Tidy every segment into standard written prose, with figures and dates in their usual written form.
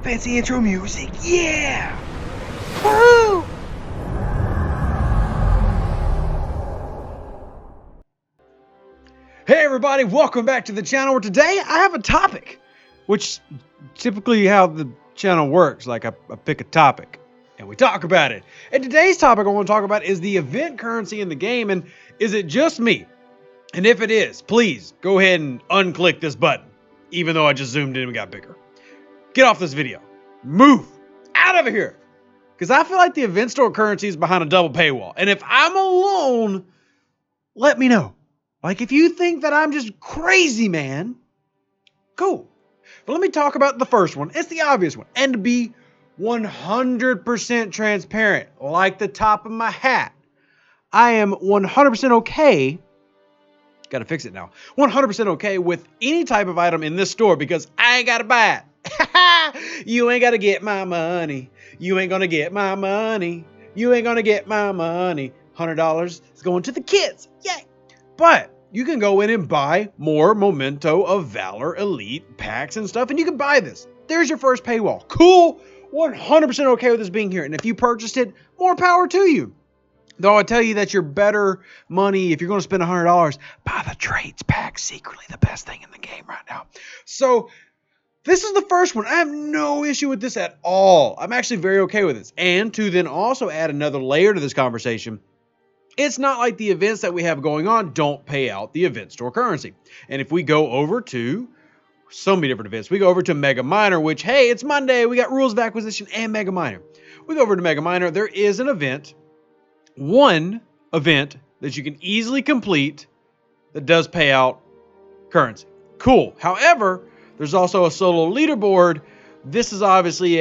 Fancy intro music, yeah! Woo! Hey everybody, welcome back to the channel where today I have a topic, which typically how the channel works, like I pick a topic and we talk about it. And today's topic I want to talk about is the event currency in the game, and is it just me? And if it is, please go ahead and unclick this button, even though I just zoomed in and got bigger. Get off this video. Move out of here. Because I feel like the event store currency is behind a double paywall. And if I'm alone, let me know. Like if you think that I'm just crazy, man, cool. But let me talk about the first one. It's the obvious one. And to be 100% transparent, like the top of my hat, I am 100% okay. Got to fix it now. 100% okay with any type of item in this store because I ain't got to buy it. You ain't got to get my money. You ain't going to get my money. You ain't going to get my money. $100 is going to the kids. Yay. But you can go in and buy more Memento of Valor Elite packs and stuff, and you can buy this. There's your first paywall. Cool. 100% okay with this being here. And if you purchased it, more power to you. Though I tell you that your better money, if you're going to spend $100, buy the trades pack. Secretly the best thing in the game right now. So this is the first one. I have no issue with this at all. I'm actually very okay with this. And to then also add another layer to this conversation, it's not like the events that we have going on don't pay out the event store currency. And if we go over to so many different events, we go over to Mega Miner, which, hey, it's Monday. We got Rules of Acquisition and Mega Miner. We go over to Mega Miner. There is an event. One event that you can easily complete that does pay out currency. Cool. However, there's also a solo leaderboard. This is obviously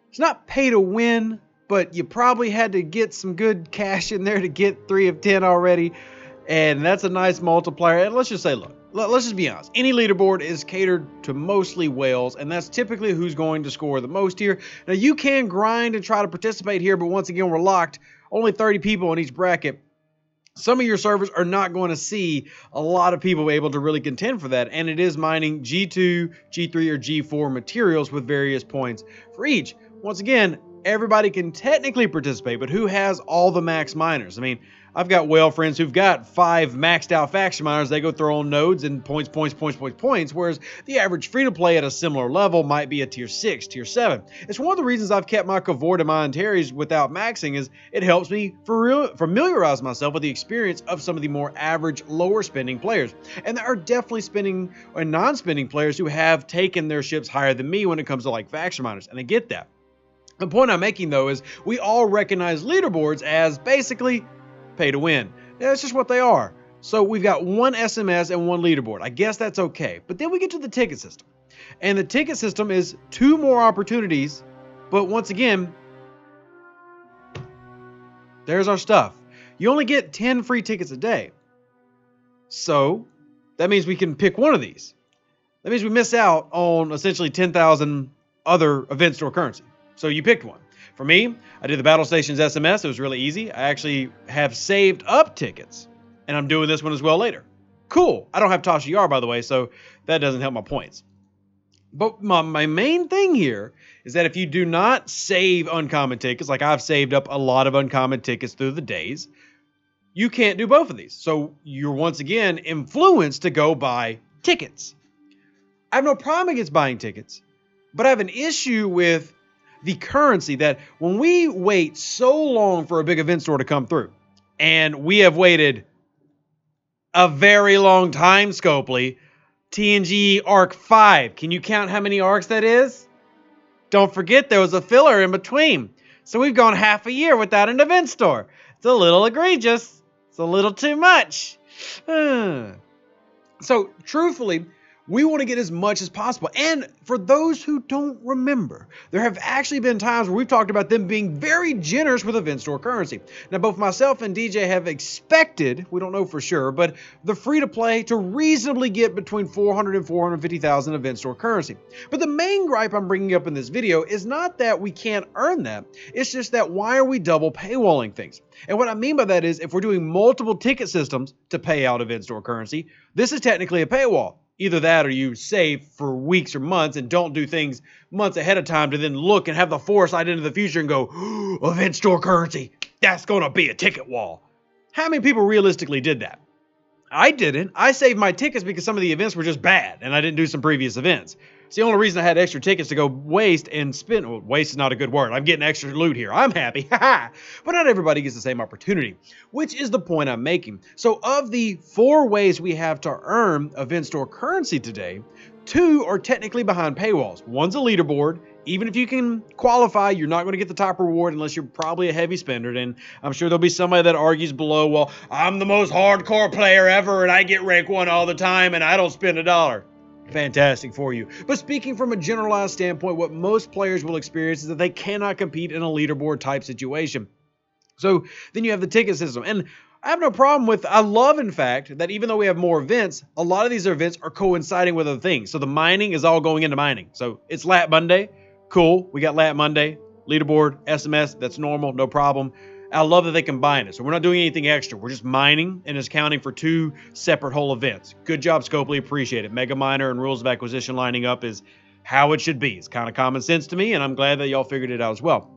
it's not pay to win, but you probably had to get some good cash in there to get 3 of 10 already. And that's a nice multiplier. And let's just say, look, let's just be honest. Any leaderboard is catered to mostly whales, and that's typically who's going to score the most here. Now, you can grind and try to participate here, but once again, we're locked. Only 30 people in each bracket. Some of your servers are not going to see a lot of people able to really contend for that, and it is mining G2, G3, or G4 materials with various points for each. Once again, everybody can technically participate, but who has all the max miners? I mean, I've got whale friends who've got 5 maxed out faction miners. They go through on nodes and points, whereas the average free-to-play at a similar level might be a tier 6, tier 7. It's one of the reasons I've kept my Cavort and my Antares without maxing is it helps me familiarize myself with the experience of some of the more average, lower-spending players. And there are definitely spending or non-spending players who have taken their ships higher than me when it comes to like faction miners, and I get that. The point I'm making, though, is we all recognize leaderboards as basically pay to win. That's just what they are. So we've got one SMS and one leaderboard. I guess that's okay. But then we get to the ticket system. And the ticket system is 2 more opportunities. But once again, there's our stuff. You only get 10 free tickets a day. So that means we can pick one of these. That means we miss out on essentially 10,000 other event store currency. So you picked one. For me, I did the Battle Stations SMS. It was really easy. I actually have saved up tickets, and I'm doing this one as well later. Cool. I don't have Tasha Yar, by the way, so that doesn't help my points. But my main thing here is that if you do not save uncommon tickets, like I've saved up a lot of uncommon tickets through the days, you can't do both of these. So you're once again influenced to go buy tickets. I have no problem against buying tickets, but I have an issue with the currency that when we wait so long for a big event store to come through, and we have waited a very long time, Scopely, TNG Arc 5. Can you count how many arcs that is? Don't forget there was a filler in between. So we've gone half a year without an event store. It's a little egregious. It's a little too much. So truthfully, we want to get as much as possible. And for those who don't remember, there have actually been times where we've talked about them being very generous with event store currency. Now, both myself and DJ have expected, we don't know for sure, but the free-to-play to reasonably get between 400 and 450,000 event store currency. But the main gripe I'm bringing up in this video is not that we can't earn that. It's just that why are we double paywalling things? And what I mean by that is if we're doing multiple ticket systems to pay out event store currency, this is technically a paywall. Either that or you save for weeks or months and don't do things months ahead of time to then look and have the foresight into the future and go, event store currency, that's going to be a ticket wall. How many people realistically did that? I didn't. I saved my tickets because some of the events were just bad and I didn't do some previous events. It's the only reason I had extra tickets to go waste and spend. Well, waste is not a good word. I'm getting extra loot here. I'm happy. But not everybody gets the same opportunity, which is the point I'm making. So of the 4 ways we have to earn event store currency today, 2 are technically behind paywalls. One's a leaderboard. Even if you can qualify, you're not going to get the top reward unless you're probably a heavy spender. And I'm sure there'll be somebody that argues below, well, I'm the most hardcore player ever and I get rank 1 all the time and I don't spend $1. Fantastic for you. But speaking from a generalized standpoint, what most players will experience is that they cannot compete in a leaderboard type situation. So then you have the ticket system. And I have no problem with, I love, in fact, that even though we have more events, a lot of these events are coinciding with other things. So the mining is all going into mining. So it's Lat Monday. Cool. We got Lat Monday, leaderboard, SMS. That's normal. No problem. I love that they combine it. So we're not doing anything extra. We're just mining and it's counting for 2 separate whole events. Good job, Scopely. Appreciate it. Mega Miner and Rules of Acquisition lining up is how it should be. It's kind of common sense to me, and I'm glad that y'all figured it out as well.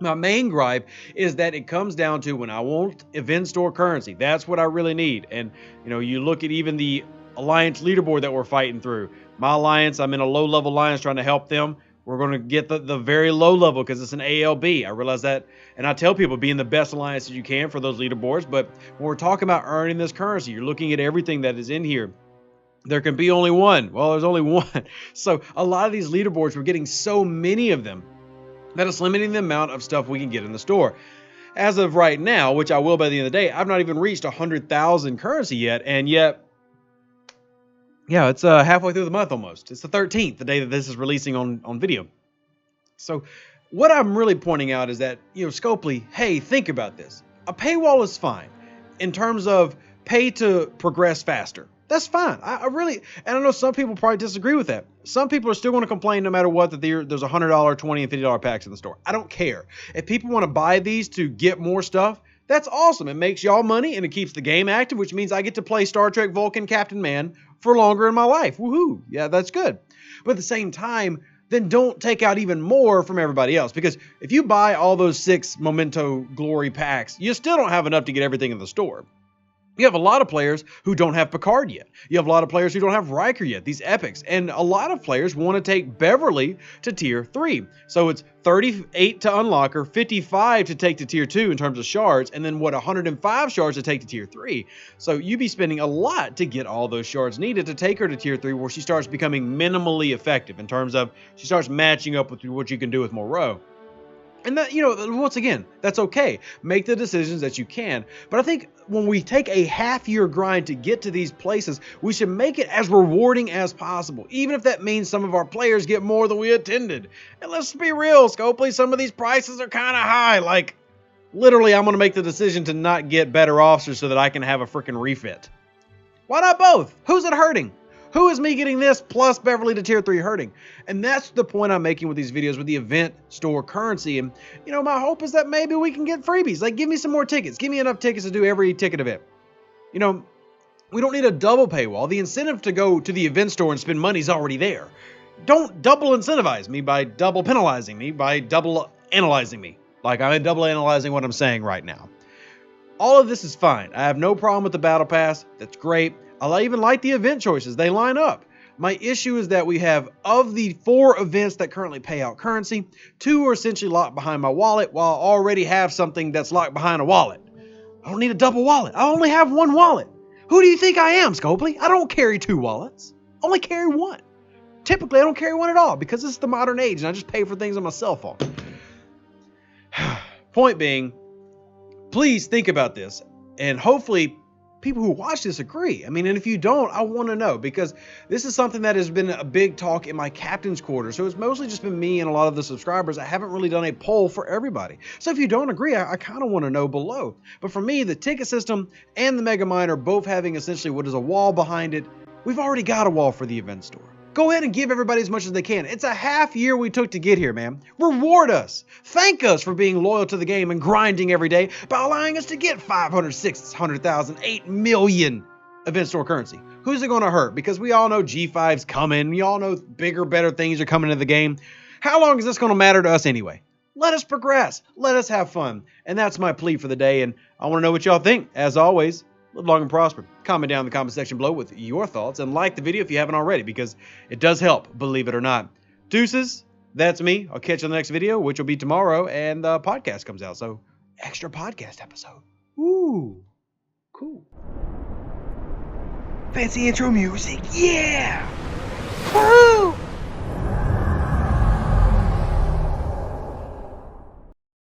My main gripe is that it comes down to when I want event store currency. That's what I really need. And, you look at even the alliance leaderboard that we're fighting through. My alliance, I'm in a low-level alliance trying to help them. We're going to get the very low level because it's an ALB. I realize that. And I tell people be in the best alliance that you can for those leaderboards. But when we're talking about earning this currency, you're looking at everything that is in here. There can be only one. Well, there's only one. So a lot of these leaderboards, we're getting so many of them that it's limiting the amount of stuff we can get in the store. As of right now, which I will by the end of the day, I've not even reached 100,000 currency yet. And yet, yeah, it's halfway through the month almost. It's the 13th, the day that this is releasing on video. So what I'm really pointing out is that, Scopely, hey, think about this. A paywall is fine in terms of pay to progress faster. That's fine. I really, and I know some people probably disagree with that. Some people are still going to complain no matter what that there's $100, $20, and $50 packs in the store. I don't care. If people want to buy these to get more stuff, that's awesome. It makes y'all money and it keeps the game active, which means I get to play Star Trek Vulcan Captain Man for longer in my life. Woohoo. Yeah, that's good. But at the same time, then don't take out even more from everybody else. Because if you buy all those 6 Memento Glory packs, you still don't have enough to get everything in the store. You have a lot of players who don't have Picard yet. You have a lot of players who don't have Riker yet, these epics. And a lot of players want to take Beverly to tier 3. So it's 38 to unlock her, 55 to take to tier 2 in terms of shards, and then 105 shards to take to tier 3. So you'd be spending a lot to get all those shards needed to take her to tier 3, where she starts becoming minimally effective in terms of she starts matching up with what you can do with Moreau. And that, once again, that's okay. Make the decisions that you can. But I think when we take a half-year grind to get to these places, we should make it as rewarding as possible, even if that means some of our players get more than we intended. And let's be real, Scopely, some of these prices are kind of high. Like, literally, I'm going to make the decision to not get better officers so that I can have a freaking refit. Why not both? Who's it hurting? Who is me getting this plus Beverly to tier 3 hurting? And that's the point I'm making with these videos with the event store currency. And, my hope is that maybe we can get freebies. Like, give me some more tickets. Give me enough tickets to do every ticket event. We don't need a double paywall. The incentive to go to the event store and spend money is already there. Don't double incentivize me by double penalizing me, by double analyzing me. Like, I'm double analyzing what I'm saying right now. All of this is fine. I have no problem with the battle pass. That's great. I even like the event choices. They line up. My issue is that we have, of the 4 events that currently pay out currency, 2 are essentially locked behind my wallet, while I already have something that's locked behind a wallet. I don't need a double wallet. I only have 1 wallet. Who do you think I am, Scopely? I don't carry 2 wallets. I only carry 1. Typically, I don't carry 1 at all because this is the modern age and I just pay for things on my cell phone. Point being, please think about this, and hopefully people who watch this agree. And if you don't, I want to know, because this is something that has been a big talk in my captain's quarter. So it's mostly just been me and a lot of the subscribers. I haven't really done a poll for everybody. So if you don't agree, I kind of want to know below. But for me, the ticket system and the Mega Mine are both having essentially what is a wall behind it. We've already got a wall for the event store. Go ahead and give everybody as much as they can. It's a half year we took to get here, man. Reward us. Thank us for being loyal to the game and grinding every day by allowing us to get 500, 600,000, 8 million. Event Store currency? Who's it going to hurt? Because we all know G5's coming. We all know bigger, better things are coming to the game. How long is this going to matter to us anyway? Let us progress. Let us have fun. And that's my plea for the day. And I want to know what y'all think. As always, live long and prosper. Comment down in the comment section below with your thoughts. And like the video if you haven't already, because it does help, believe it or not. Deuces, that's me. I'll catch you on the next video, which will be tomorrow. And the podcast comes out. So, extra podcast episode. Ooh, cool. Fancy intro music. Yeah. Woo!